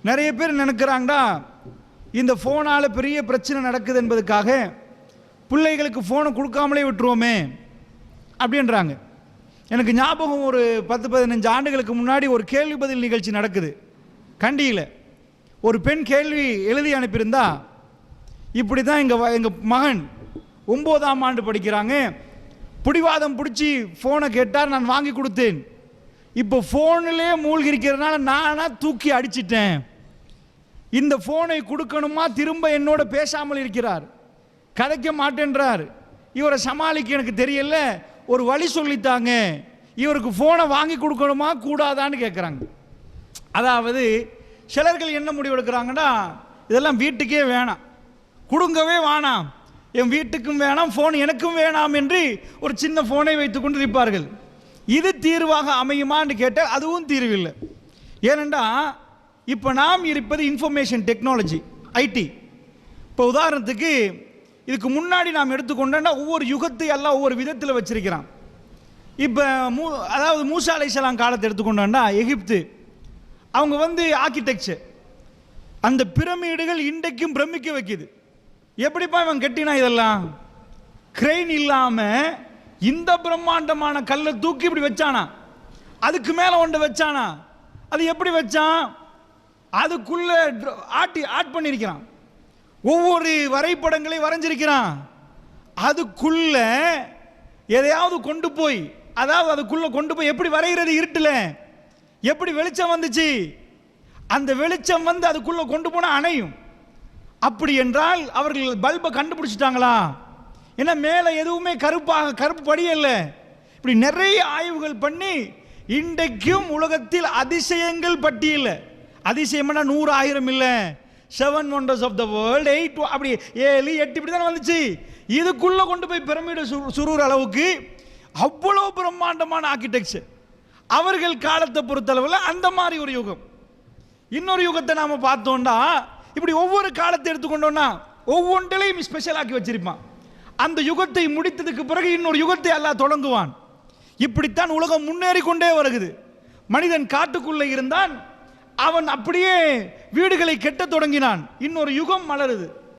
நிறைய பேர் நினைக்கிறாங்கடா இந்த ஃபோனால் பெரிய பிரச்சனை நடக்குது என்பதுக்காக பிள்ளைகளுக்கு ஃபோனை கொடுக்காமலே விட்டுருவோமே அப்படின்றாங்க. எனக்கு ஞாபகம், ஒரு 10-15 ஆண்டுகளுக்கு முன்னாடி ஒரு கேள்வி பதில் நிகழ்ச்சி நடக்குது கண்டியில். ஒரு பெண் கேள்வி எழுதி அனுப்பியிருந்தா, இப்படி தான் எங்கள் மகன் 9ஆம் ஆண்டு படிக்கிறாங்க, பிடிவாதம் பிடிச்சி ஃபோனை கேட்டார், நான் வாங்கி கொடுத்தேன். இப்போ ஃபோனிலே மூழ்கி இருக்கிறதுனால நானாக தூக்கி அடிச்சிட்டேன். இந்த ஃபோனை கொடுக்கணுமா, திரும்ப என்னோட பேசாமல் இருக்கிறார், கதைக்க மாட்டேன்றார். இவரை சமாளிக்க எனக்கு தெரியல, ஒரு வழி சொல்லித்தாங்க, இவருக்கு ஃபோனை வாங்கி கொடுக்கணுமா கூடாதான்னு கேட்குறாங்க. அதாவது சிலர்கள் என்ன முடிவு எடுக்கிறாங்கன்னா, இதெல்லாம் வீட்டுக்கே வேணாம், கொடுங்கவே வேணாம், என் வீட்டுக்கும் வேணாம், ஃபோன் எனக்கும் வேணாம் என்று ஒரு சின்ன ஃபோனை வைத்து கொண்டு இருப்பார்கள். இது தீர்வாக அமையுமான்னு கேட்டால் அதுவும் தீர்வில்லை. ஏனென்றா இப்போ நாம் இருப்பது இன்ஃபர்மேஷன் டெக்னாலஜி, ஐடி. இப்போ உதாரணத்துக்கு இதுக்கு முன்னாடி நாம் எடுத்துக்கொண்டோன்னா ஒவ்வொரு யுகத்தை எல்லாம் ஒவ்வொரு விதத்தில் வச்சிருக்கிறான். இப்போ அதாவது மூசா அலைஹிஸ்ஸலாம் காலத்தை எடுத்துக்கொண்டோன்னா எகிப்து, அவங்க ஆர்கிடெக்சர், அந்த பிரமிடுகள் இன்றைக்கும் பிரமிக்க வைக்குது. எப்படிப்பா இவன் கட்டினா இதெல்லாம்? கிரெயின் இல்லாமல் இந்த பிரம்மாண்டமான கல்லை தூக்கி இப்படி வச்சானா, அதுக்கு மேலே ஒன்று வச்சானா, அது எப்படி வச்சான்? அதுக்குள்ள ஆட் பண்ணியிருக்கிறான், ஒவ்வொரு வரைபடங்களை வரைஞ்சிருக்கிறான். அதுக்குள்ள எதையாவது கொண்டு போய், அதாவது அதுக்குள்ள கொண்டு போய் எப்படி வரைகிறது? இருட்டில் எப்படி வெளிச்சம் வந்துச்சு? அந்த வெளிச்சம் அதுக்குள்ள கொண்டு போனால் அணையும். அப்படி என்றால் அவர்கள் பல்பை கண்டுபிடிச்சிட்டாங்களா? ஏன்னா மேலே எதுவுமே கருப்பு படியல்ல. இப்படி நிறைய ஆய்வுகள் பண்ணி இன்றைக்கும் உலகத்தில் அதிசயங்கள் பட்டியல், அதிசயம்னா 100 1000 இல்லை, 7 wonders of the world, 8 அப்படி 7 8 இப்படி தான் வந்துச்சு. இதுக்குள்ள கொண்டு போய் பிரமிடு சுருற அளவுக்கு அவ்வளோ பிரம்மாண்டமான ஆர்கிடெக்சர். அவர்கள் காலத்தை பொறுத்தளவில் அந்த மாதிரி ஒரு யுகம். இன்னொரு யுகத்தை நாம் பார்த்தோம்னா, இப்படி ஒவ்வொரு காலத்தை எடுத்துக்கொண்டோம்னா ஒவ்வொன்றிலையும் ஸ்பெஷலாக்கி வச்சிருப்பான். அந்த யுகத்தை முடித்ததுக்கு பிறகு இன்னொரு யுகத்தை அல்லாஹ் தொடங்குவான். இப்படித்தான் உலகம் முன்னேறி கொண்டே வருகிறது. மனிதன் காட்டுக்குள்ளே இருந்தான், அவன் அப்படியே வீடுகளை கெட்ட தொடங்கினான், இன்னொரு யுகம் மலருது.